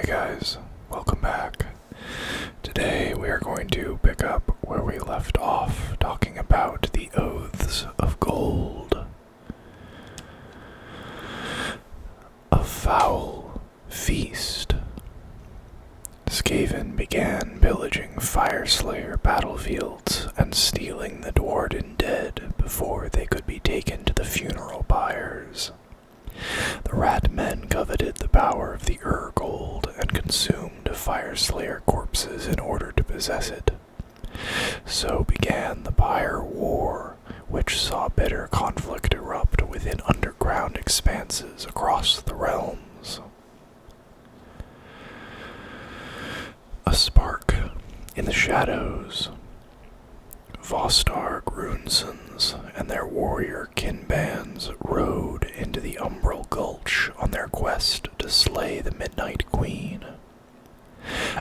Hey guys, welcome back. Today we are going to pick up where we left off, talking about the Oaths of Gold. A foul feast. Skaven began pillaging Fyreslayer battlefields and stealing the Dwarden dead before they could be taken to the funeral pyres. The rat men coveted the power of the Urgold and consumed Fyreslayer corpses in order to possess it. So began the Pyre War, which saw bitter conflict erupt within underground expanses across the realms. A spark in the shadows. Vostar Grunsons and their warrior kin bands rode into the Umbral Gulch on their quest to slay the Midnight Queen.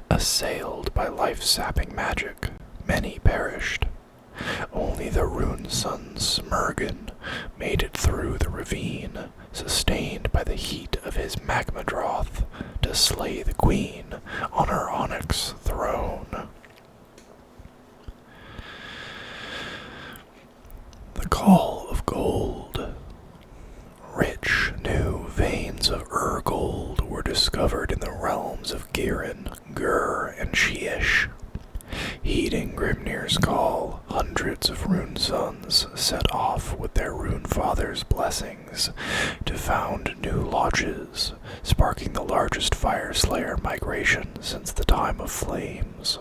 Assailed by life-sapping magic, many perished. Only the Rune son Smurgan made it through the ravine, sustained by the heat of his magmadroth, to slay the queen on her onyx throne. The Call of Gold. Rich, new veins of Urgold were discovered in the realms of Girin, Gur, and Shiesh. Heeding Grimnir's call, hundreds of rune sons set off with their rune father's blessings to found new lodges, sparking the largest Fyreslayer migration since the time of flames.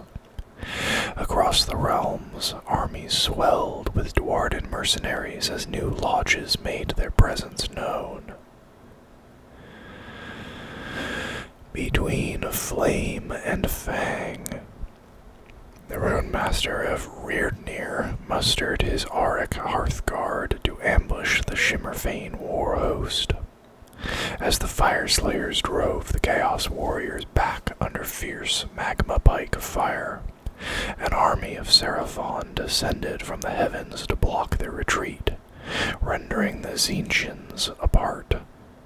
Across the realms, armies swelled with Dwarden mercenaries as new lodges made their presence known. Between Flame and Fang, the Rune Master of Grimnir mustered his Auric Hearthguard to ambush the Shimmerfane war host. As the Fyreslayers drove the Chaos Warriors back under fierce magma pike of fire, an army of Seraphon descended from the heavens to block their retreat, rendering the Zinchians apart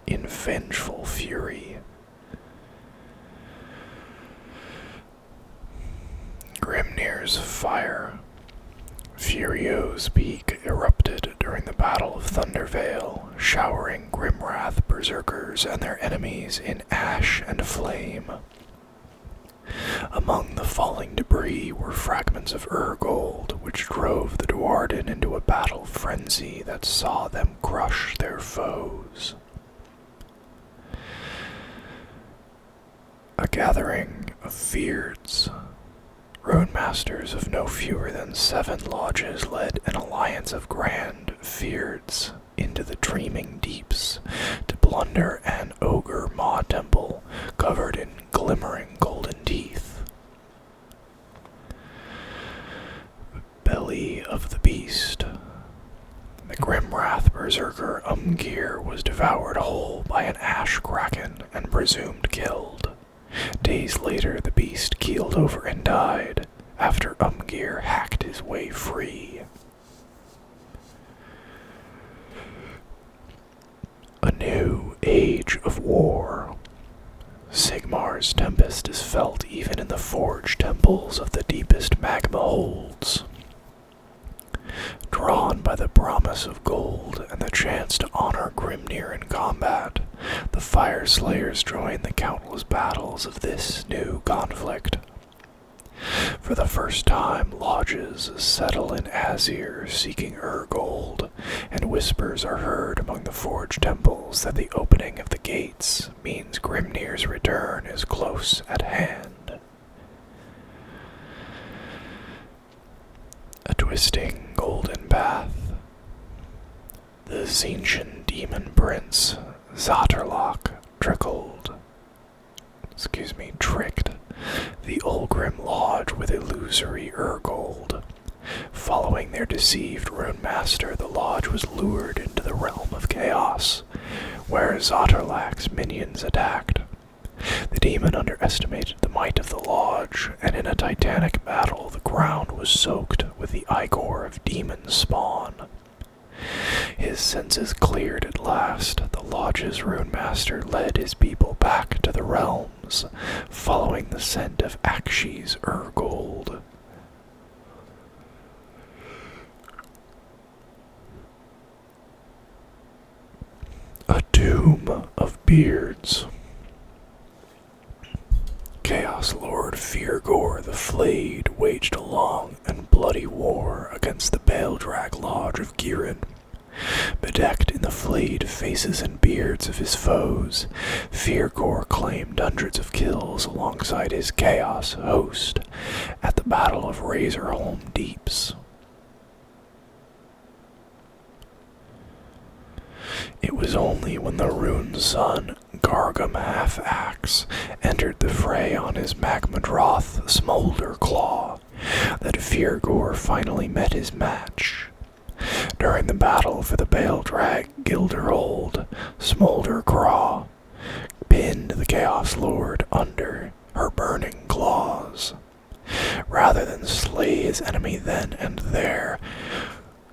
in vengeful fury. Grimnir's fire. Furio's peak erupted during the Battle of Thundervale, showering Grimwrath berserkers and their enemies in ash and flame. Among the falling debris were fragments of Urgold, which drove the Dwarden into a battle frenzy that saw them crush their foes. A gathering of Feards. Rune Masters of no fewer than 7 lodges led an alliance of grand Feards into the dreaming deeps to plunder an ogre maw temple covered in glimmering golden teeth. Belly of the Beast. The Grimwrath berserker Umgir was devoured whole by an ash kraken and presumed killed. Days later, the beast keeled over and died after Umgir hacked his way free. A new age of war. Sigmar's tempest is felt even in the forged temples of the deepest magma holds. Drawn by the promise of gold and the chance to honor Grimnir in combat, the Fyreslayers join the countless battles of this new conflict. For the first time, lodges settle in Azir seeking Urgold, and whispers are heard among the forged temples that the opening of the gates means Grimnir's return is close at hand. A twisting golden path. The Zinchian demon prince, Zotterlock, tricked the Ulgrim Lodge with illusory Urgold. Following their deceived Rune Master, the Lodge was lured into the realm of chaos, where Zotterlack's minions attacked. The demon underestimated the might of the Lodge, and in a titanic battle, the ground was soaked with the ichor of demon spawn. His senses cleared at last. The Lodge's Rune Master led his people back to the realms, trails, following the scent of Akshi's Urgold. A doom of beards. Chaos Lord Feargore the Flayed waged a long and bloody war against the Baledrag Lodge of Girin. Bedecked in the flayed faces and beards of his foes, Feargore claimed hundreds of kills alongside his Chaos host at the Battle of Razorholm Deeps. It was only when the Rune son, Gargum Half-Axe, entered the fray on his Magmadroth Smolder Claw that Feargore finally met his match. During the battle for the Baledrag Gilderhold, Smolder Craw pinned the Chaos Lord under her burning claws. Rather than slay his enemy then and there,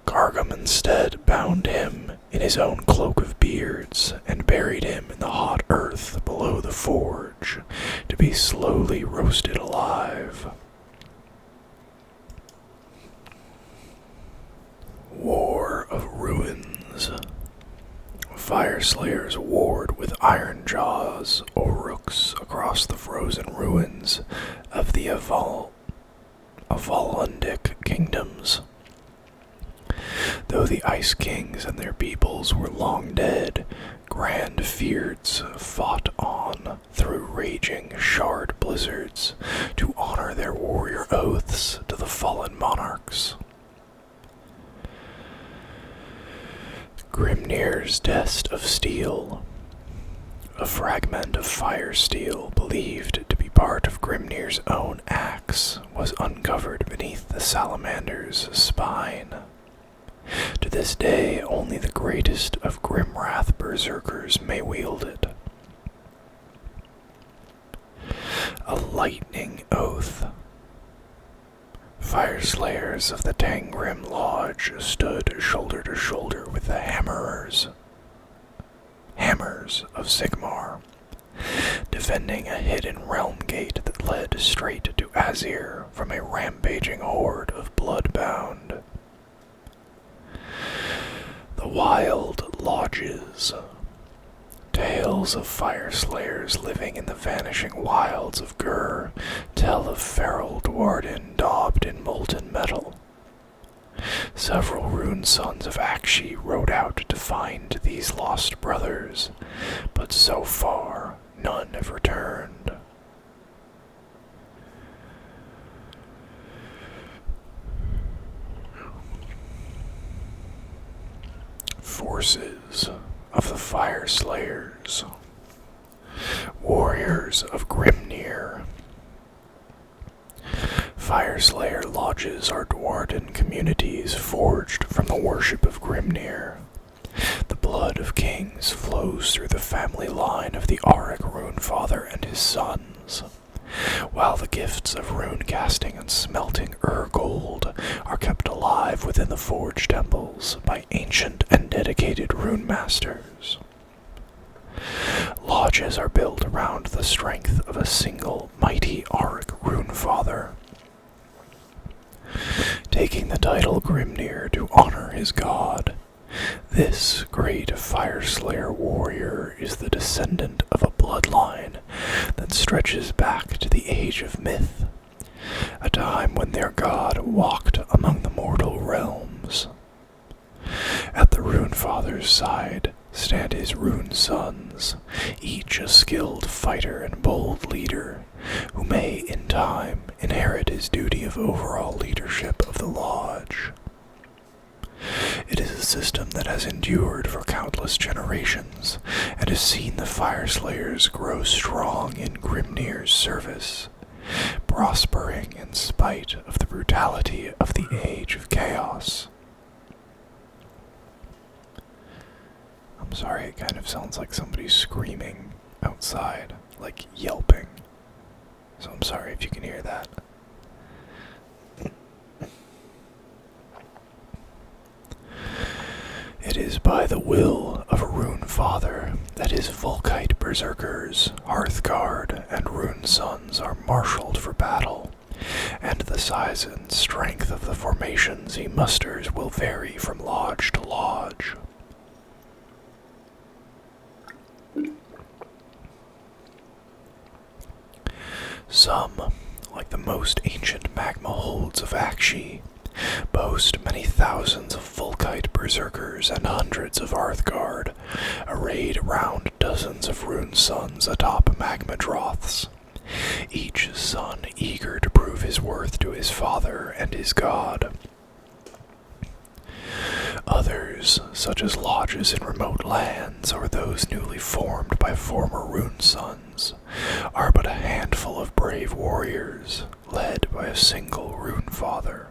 Gargum instead bound him in his own cloak of beards and buried him in the hot earth below the forge to be slowly roasted alive. War of Ruins. Fyreslayers warred with Iron Jaws Oruks across the frozen ruins of the Avalundic kingdoms. Though the Ice Kings and their peoples were long dead, Grand Feards fought on through raging shard blizzards to honor their warrior oaths to the fallen monarchs. Grimnir's Dest of Steel. A fragment of fire steel believed to be part of Grimnir's own axe was uncovered beneath the salamander's spine. To this day, only the greatest of Grimwrath berserkers may wield it. A lightning oath. Fyreslayers of the Tangrim Lodge stood shoulder to shoulder with the Hammers of Sigmar, defending a hidden realm gate that led straight to Azir from a rampaging horde of bloodbound. The Wild Lodges. Tales of Fyreslayers living in the vanishing wilds of Gur tell of feral Dwarden daubed in molten metal. Several Rune sons of Akshi rode out to find these lost brothers, but so far none have returned. Forces of the Fyreslayers. Warriors of Grimnir. Fyreslayer lodges are Dwarden communities forged from the worship of Grimnir. The blood of kings flows through the family line of the Auric Runefather and his sons, while the gifts of rune casting and smelting Urgold are kept alive within the forge temples by ancient and dedicated Rune Masters. Lodges are built around the strength of a single mighty Auric Runefather, taking the title Grimnir to honor his god. This great Fyreslayer warrior is the descendant of a bloodline that stretches back to the age of myth, a time when their god walked among the mortal realms. At the Runefather's side stand his Rune sons, each a skilled fighter and bold leader, who may, in time, inherit his duty of overall leadership of the Lodge. It is a system that has endured for countless generations, and has seen the Fyreslayers grow strong in Grimnir's service, prospering in spite of the brutality of the Age of Chaos. I'm sorry, it kind of sounds like somebody's screaming outside, like yelping. So I'm sorry if you can hear that. It is by the will of Rune Father that his Volkite berserkers, Hearthguard, and Rune Sons are marshaled for battle, and the size and strength of the formations he musters will vary from lodge to lodge. Some, like the most ancient magma holds of Akshi, boast many thousands of Volkite berserkers and hundreds of Hearthguard, arrayed around dozens of Rune Sons atop magma droths, each son eager to prove his worth to his father and his god. Others, such as lodges in remote lands or those newly formed by former Rune Sons, are but a handful of brave warriors, led by a single Rune Father.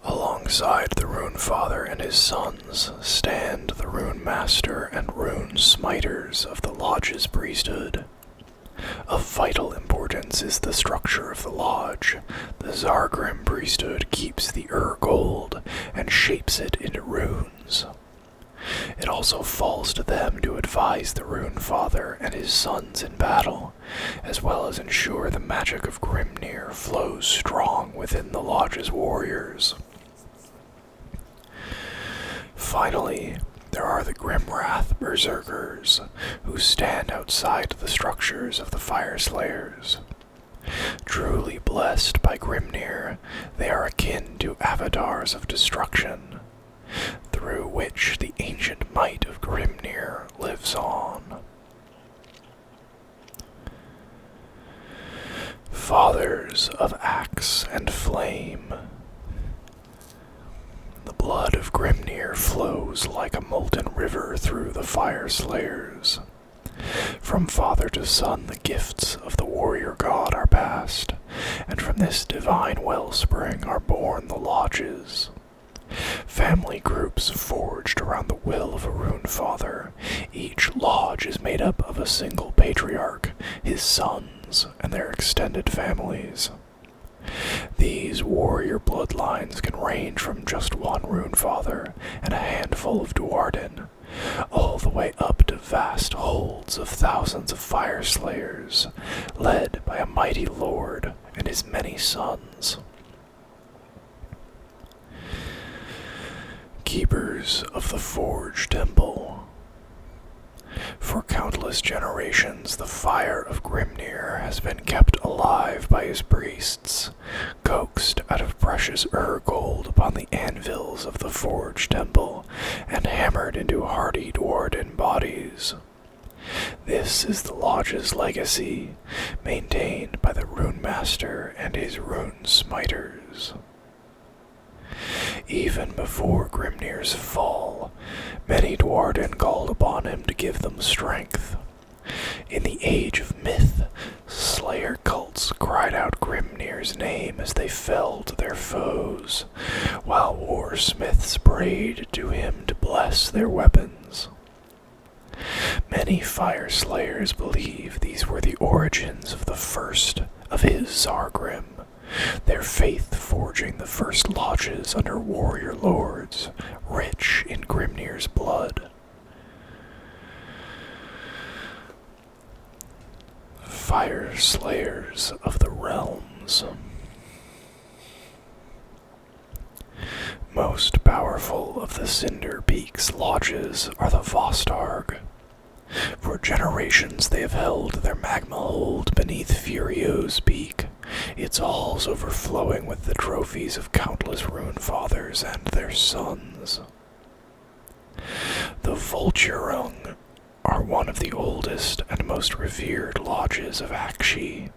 Alongside the Rune Father and his sons stand the Rune Master and Rune Smiters of the Lodge's priesthood. Of vital importance is the structure of the lodge. The Zargrim priesthood keeps the Gold and shapes it into runes. It also falls to them to advise the Rune Father and his sons in battle, as well as ensure the magic of Grimnir flows strong within the lodge's warriors. Finally, there are the Grimwrath berserkers, who stand outside the structures of the Fyreslayers. Truly blessed by Grimnir, they are akin to avatars of destruction, through which the ancient might of Grimnir lives on. Fathers of Axe and Flame. The blood of Grimnir flows like a molten river through the Fyreslayers. From father to son the gifts of the warrior god are passed, and from this divine wellspring are born the lodges. Family groups forged around the will of a Rune Father. Each lodge is made up of a single patriarch, his sons, and their extended families. These warrior bloodlines can range from just one Rune Father and a handful of Duardin, all the way up to vast holds of thousands of Fyreslayers, led by a mighty lord and his many sons. Keepers of the Forge Temple. For countless generations, the fire of Grimnir has been kept alive by his priests, coaxed out of precious gold upon the anvils of the Forge Temple, and hammered into hardy Duardin bodies. This is the Lodge's legacy, maintained by the Rune Master and his Rune Smiters. Even before Grimnir's fall, many Duardin called upon him to give them strength. In the age of myth, slayer cults cried out Grimnir's name as they felled their foes, while warsmiths prayed to him to bless their weapons. Many Fyreslayers believe these were the origins of the first of his Zargrim, their faith forging the first lodges under warrior lords, rich in Grimnir's blood. Fyreslayers of the Realms. Most powerful of the Cinder Peak's lodges are the Vostarg. For generations they have held their magma hold beneath Furio's peak, its halls overflowing with the trophies of countless Rune Fathers and their sons. The Vulturung are one of the oldest and most revered lodges of Akshi,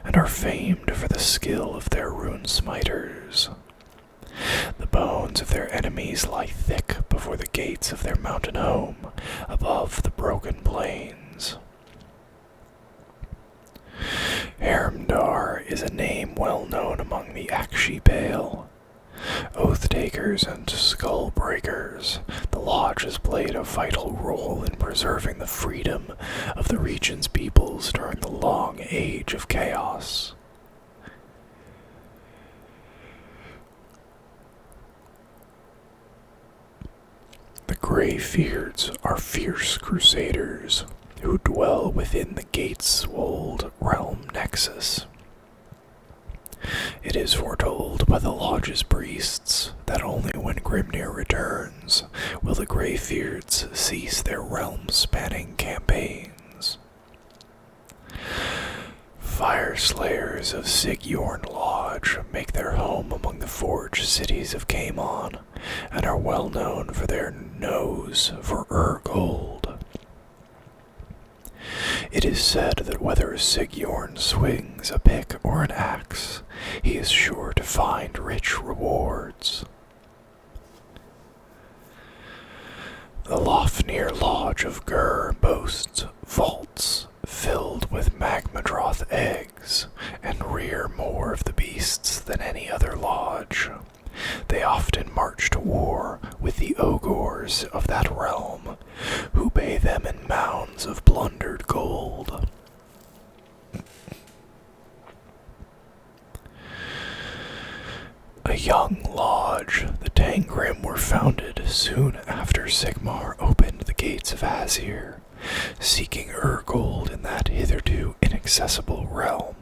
and are famed for the skill of their Rune Smiters. The bones of their enemies lie thick before the gates of their mountain home, above the broken plains. Hermdar is a name well known among the Akshi Pale. Oath-takers and skull-breakers, the Lodge has played a vital role in preserving the freedom of the region's peoples during the long age of chaos. Greybeards are fierce crusaders who dwell within the gates-walled realm nexus. It is foretold by the Lodge's priests that only when Grimnir returns will the Greybeards cease their realm-spanning campaigns. Fyreslayers of Sigmar Lodge make their home among the forged cities of Camon and are well known for their nose for gold. It is said that whether Sigmar swings a pick or an axe, he is sure to find rich rewards. The Lofnir Lodge of Gur boasts vaults filled with magmadroth eggs and rear more of the beasts than any other lodge. They often march to war with the ogres of that realm, who pay them in mounds of plundered gold. A young lodge, the Tangrim, were founded soon after Sigmar opened the gates of Azir, seeking gold in that hitherto inaccessible realm.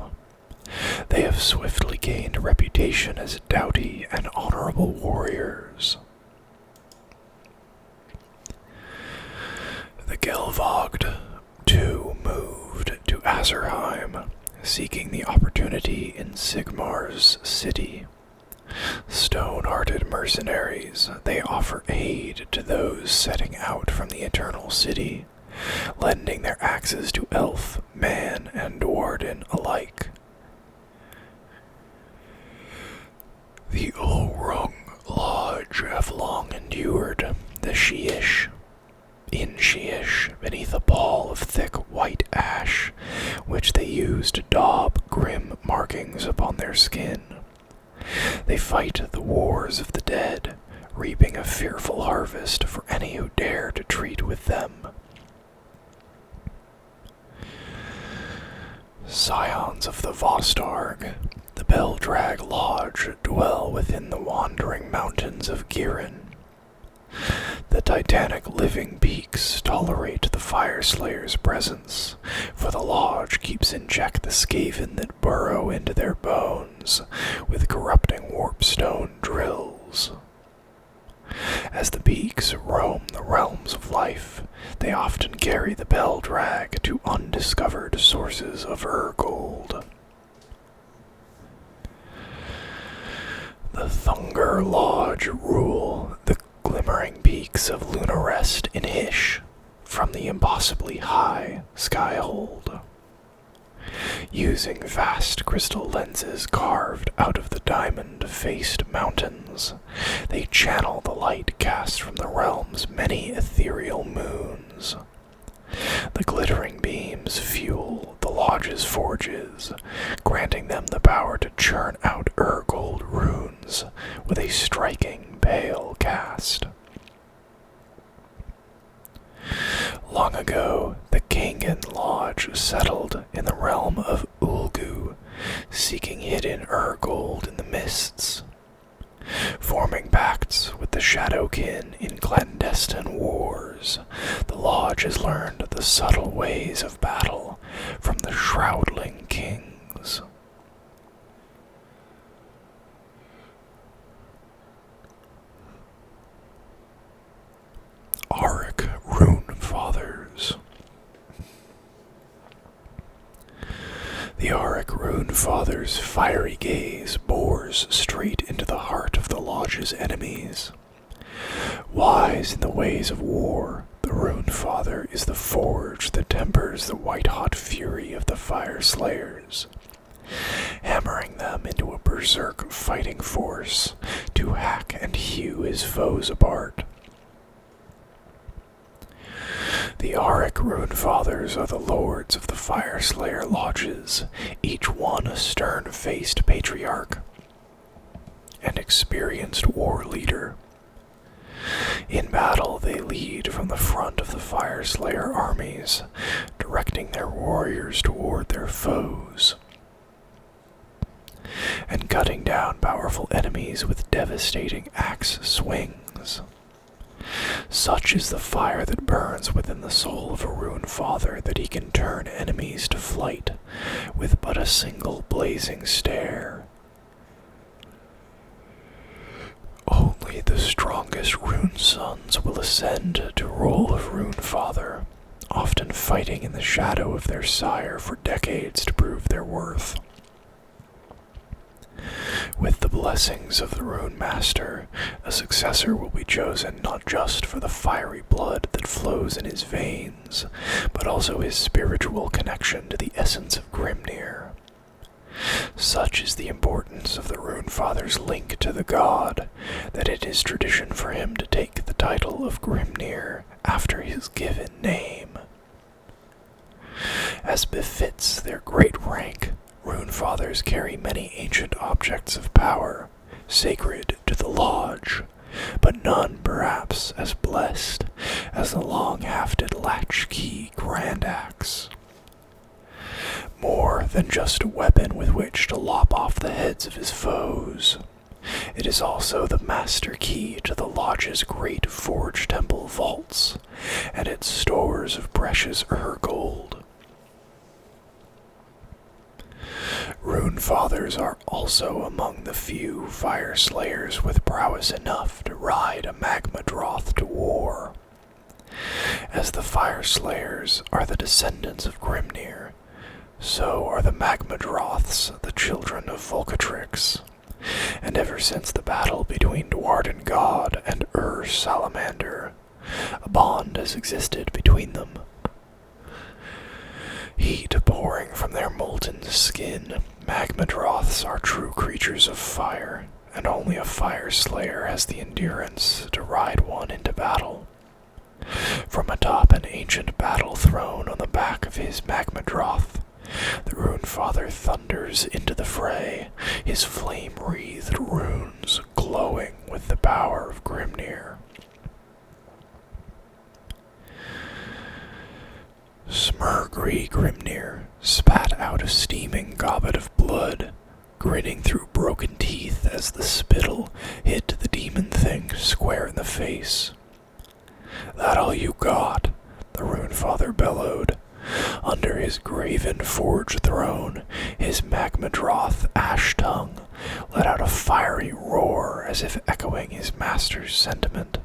They have swiftly gained a reputation as doughty and honorable warriors. The Gelvogd, too, moved to Azerheim, seeking the opportunity in Sigmar's city. Stone-hearted mercenaries, they offer aid to those setting out from the Eternal City, lending their axes to elf, man, and dwarden alike. The Ulrung Lodge have long endured the Shyish. In Shyish, beneath a pall of thick white ash, which they use to daub grim markings upon their skin. They fight the wars of the dead, reaping a fearful harvest for any who dare to treat with them. Scions of the Vostarg, the Beldrag Lodge, dwell within the wandering mountains of Girin. The titanic living peaks tolerate the Fyreslayers' presence, for the Lodge keeps in check the Skaven that burrow into their bones with corrupting warpstone drills. As the peaks roam the realms of life, they often carry the Beldrag to undiscovered sources of gold. The Thungar Lodge rule the glimmering peaks of Lunarest in Hish from the impossibly high Skyhold. Using vast crystal lenses carved out of the diamond-faced mountains, they channel the light cast from the realm's many ethereal moons. The glittering beams fuel the Lodge's forges, granting them the power to churn out gold runes with a striking pale cast. Long ago, the Kangan Lodge settled in the realm of Ulgu, seeking hidden gold in the mists. Forming pacts with the Shadowkin in clandestine wars, the Lodge has learned the subtle ways of battle from the Shroudling Kings. Auric Rune Fathers. The Auric Rune Fathers' fiery gaze bores straight into the heart of the Lodge's enemies. Wise in the ways of war, the Rune Father is the forge that tempers the white-hot fury of the Fyreslayers, hammering them into a berserk fighting force to hack and hew his foes apart. The Auric Rune Fathers are the lords of the Fyreslayer lodges, each one a stern-faced patriarch and experienced war leader. In battle, they lead from the front of the Fyreslayer armies, directing their warriors toward their foes, and cutting down powerful enemies with devastating axe swings. Such is the fire that burns within the soul of a Rune Father that he can turn enemies to flight with but a single blazing stare. Only the strongest Rune Sons will ascend to role of Rune Father, often fighting in the shadow of their sire for decades to prove their worth. With the blessings of the Rune Master, a successor will be chosen not just for the fiery blood that flows in his veins, but also his spiritual connection to the essence of Grimnir. Such is the importance of the Rune Father's link to the god, that it is tradition for him to take the title of Grimnir after his given name. As befits their great rank, Rune Fathers carry many ancient objects of power, sacred to the Lodge, but none perhaps as blessed as the long-hafted latchkey grand axe. More than just a weapon with which to lop off the heads of his foes, it is also the master key to the Lodge's great Forge Temple vaults and its stores of precious gold. Rune Fathers are also among the few Fyreslayers with prowess enough to ride a magma droth to war. As the Fyreslayers are the descendants of Grimnir, so are the magma droths the children of Volcatrix, and ever since the battle between Dwarden God and Salamander, a bond has existed between them. Heat pouring from their molten skin, magma droths are true creatures of fire, and only a Fyreslayer has the endurance to ride one into battle. From atop an ancient battle throne on the back of his magma droth, the Rune Father thunders into the fray, his flame-wreathed runes glowing with the power of Grimnir. Smurgry Grimnir spat out a steaming goblet of blood, grinning through broken teeth as the spittle hit the demon thing square in the face. "That all you got?" the Rune Father bellowed. Under his graven forge throne, his magma droth ash tongue let out a fiery roar as if echoing his master's sentiment.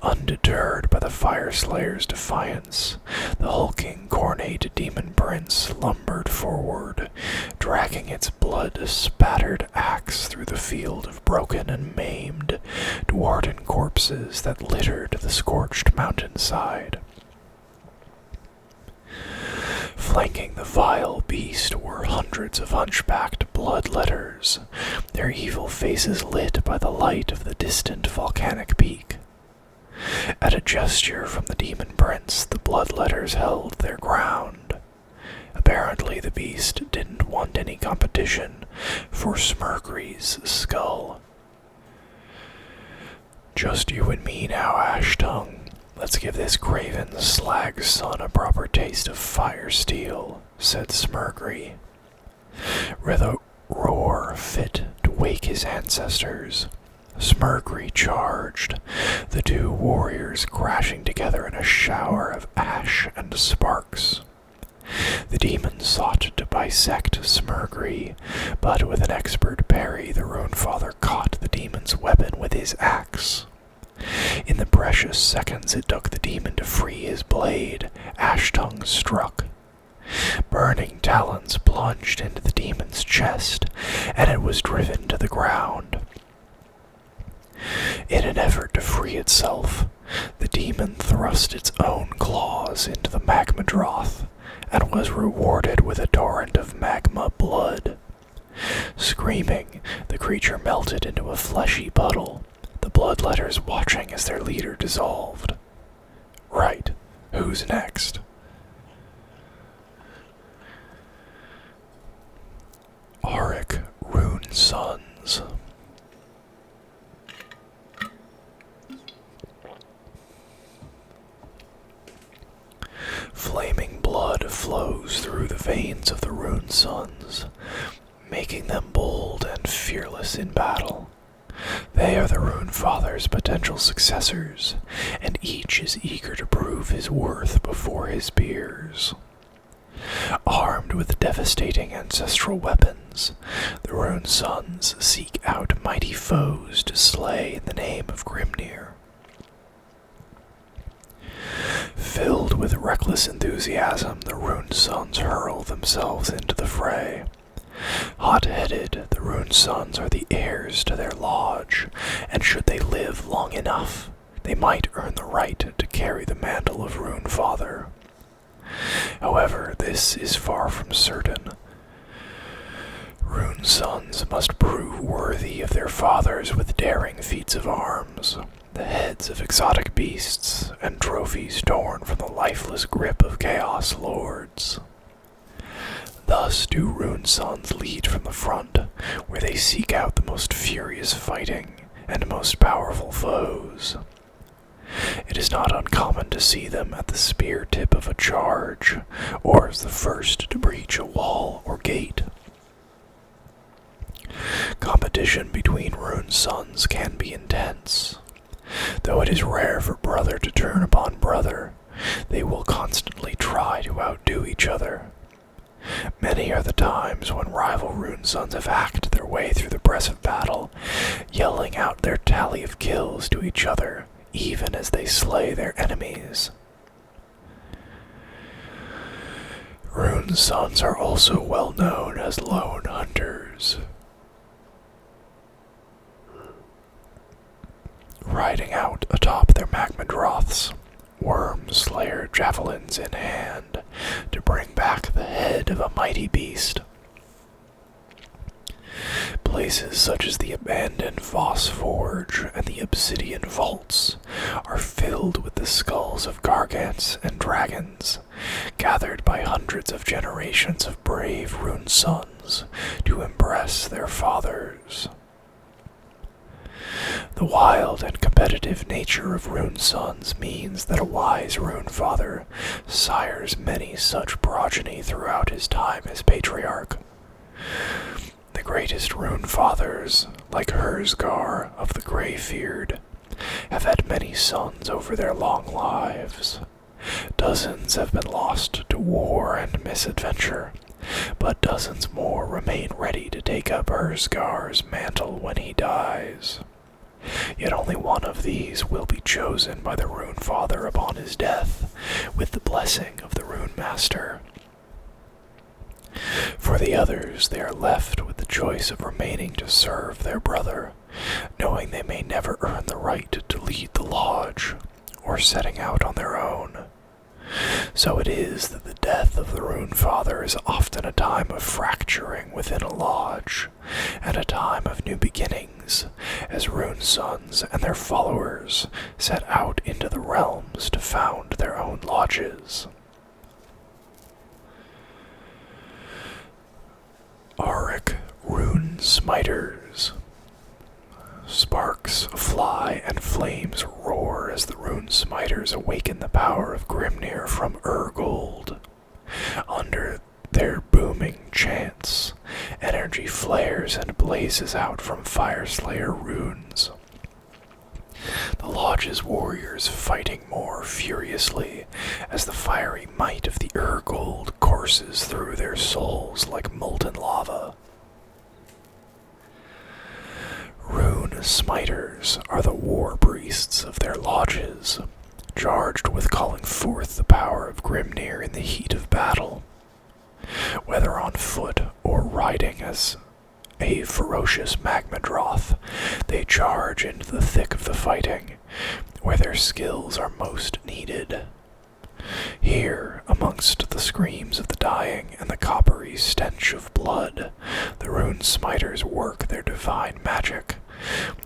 Undeterred by the Fyreslayer's defiance, the hulking, cornate demon prince lumbered forward, dragging its blood-spattered axe through the field of broken and maimed Dwarden corpses that littered the scorched mountainside. Flanking the vile beast were hundreds of hunchbacked bloodletters, their evil faces lit by the light of the distant volcanic peak. At a gesture from the demon prince, the bloodletters held their ground. Apparently the beast didn't want any competition for Smurgry's skull. "Just you and me now, Ash Tongue. Let's give this craven slag son a proper taste of fire steel," said Smurgry. With a roar fit to wake his ancestors, Smurgry charged, the two warriors crashing together in a shower of ash and sparks. The demon sought to bisect Smurgry, but with an expert parry the Rune Father caught the demon's weapon with his axe. In the precious seconds it took the demon to free his blade, Ash Tongue struck. Burning talons plunged into the demon's chest, and it was driven to the ground. In an effort to free itself, the demon thrust its own claws into the magma droth, and was rewarded with a torrent of magma blood. Screaming, the creature melted into a fleshy puddle, the bloodletters watching as their leader dissolved. Right, who's next? Auric Rune Sons. Flaming blood flows through the veins of the Rune Sons, making them bold and fearless in battle. They are the Rune Father's potential successors, and each is eager to prove his worth before his peers. Armed with devastating ancestral weapons, the Rune Sons seek out mighty foes to slay in the name of Grimnir. Filled with reckless enthusiasm, the Rune Sons hurl themselves into the fray. Hot-headed, the Rune Sons are the heirs to their lodge, and should they live long enough, they might earn the right to carry the mantle of Rune Father. However, this is far from certain. Rune Sons must prove worthy of their fathers with daring feats of arms, the heads of exotic beasts, and trophies torn from the lifeless grip of Chaos Lords. Thus do Rune Sons lead from the front, where they seek out the most furious fighting and most powerful foes. It is not uncommon to see them at the spear tip of a charge, or as the first to breach a wall or gate. Competition between Rune Sons can be intense. Though it is rare for brother to turn upon brother, they will constantly try to outdo each other. Many are the times when rival Rune Sons have hacked their way through the press of battle, yelling out their tally of kills to each other, even as they slay their enemies. Rune Sons are also well known as lone hunters. Riding out atop their magmadroths, Worm-slayer javelins in hand, to bring back the head of a mighty beast. Places such as the abandoned Voss Forge and the Obsidian Vaults are filled with the skulls of gargants and dragons, gathered by hundreds of generations of brave Rune Sons to impress their fathers. The wild and competitive nature of Rune Sons means that a wise Rune Father sires many such progeny throughout his time as patriarch. The greatest Rune Fathers, like Herzgar of the Greyfeared, have had many sons over their long lives. Dozens have been lost to war and misadventure, but dozens more remain ready to take up Herzgar's mantle when he dies. Yet only one of these will be chosen by the Rune Father upon his death, with the blessing of the Rune Master. For the others, they are left with the choice of remaining to serve their brother, knowing they may never earn the right to lead the lodge, or setting out on their own. So it is that the death of the Rune Father is often a time of fracturing within a lodge, and a time of new beginnings, as Rune Sons and their followers set out into the realms to found their own lodges. Auric Rune Smiters. Sparks fly and flames roar as the Rune Smiters awaken the power of Grimnir from Urgold. Under their booming chants, energy flares and blazes out from Fyreslayer runes. The Lodge's warriors fighting more furiously as the fiery might of the Urgold courses through their souls like molten lava. Rune Smiters are the war priests of their lodges, charged with calling forth the power of Grimnir in the heat of battle. Whether on foot or riding as a ferocious magmadroth, they charge into the thick of the fighting, where their skills are most needed. Here, amongst the screams of the dying and the coppery stench of blood, the Rune Smiters work their divine magic.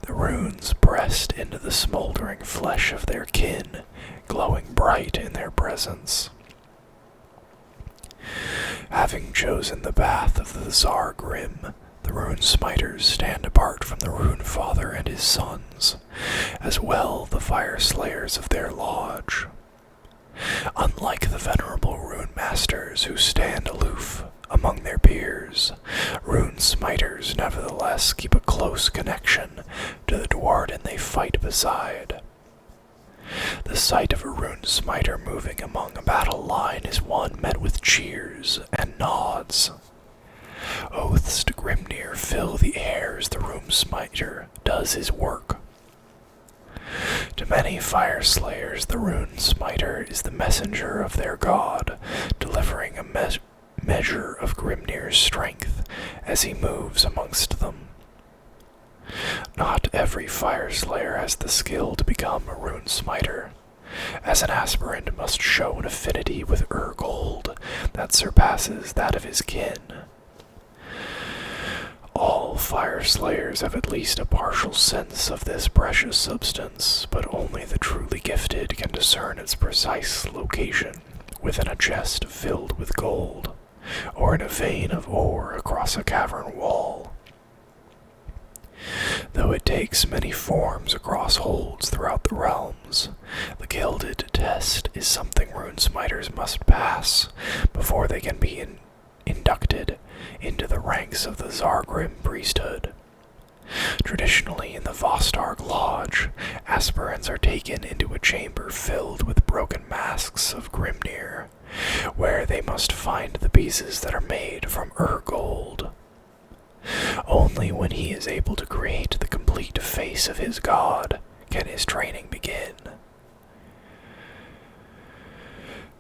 The runes pressed into the smoldering flesh of their kin, glowing bright in their presence. Having chosen the path of the Tsar Grim, the Rune Smiters stand apart from the Rune Father and his sons, as well the Fyreslayers of their lodge. Unlike the venerable Rune Masters who stand aloof among their peers, Rune Smiters nevertheless keep a close connection to everyone met with cheers and nods. Oaths to Grimnir fill the air as the Rune Smiter does his work. To many Fyreslayers, the Rune Smiter is the messenger of their god, delivering a measure of Grimnir's strength as he moves amongst them. Not every Fyreslayer has the skill to become a Rune Smiter, as an aspirant must show an affinity with Urgold that surpasses that of his kin. All Fyreslayers have at least a partial sense of this precious substance, but only the truly gifted can discern its precise location within a chest filled with gold, or in a vein of ore across a cavern wall. Though it takes many forms across holds throughout the realms, the gilded test is something Rune Smiters must pass before they can be inducted into the ranks of the Zargrim priesthood. Traditionally, in the Vostarg Lodge, aspirants are taken into a chamber filled with broken masks of Grimnir, where they must find the pieces that are made from Urgold. Only when he is able to create the complete face of his god can his training begin.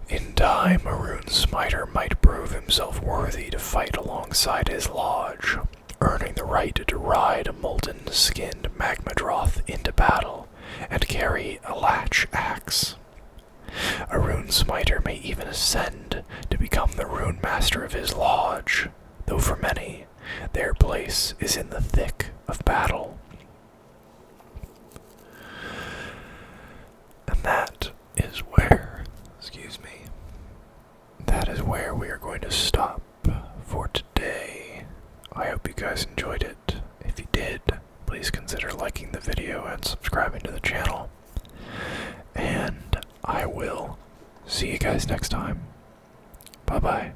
In time, a Rune Smiter might prove himself worthy to fight alongside his lodge, earning the right to ride a molten-skinned Magmadroth into battle and carry a latch axe. A Rune Smiter may even ascend to become the Rune Master of his lodge, though for many, their place is in the thick of battle. And that is where we are going to stop for today. I hope you guys enjoyed it. If you did, please consider liking the video and subscribing to the channel. And I will see you guys next time. Bye-bye.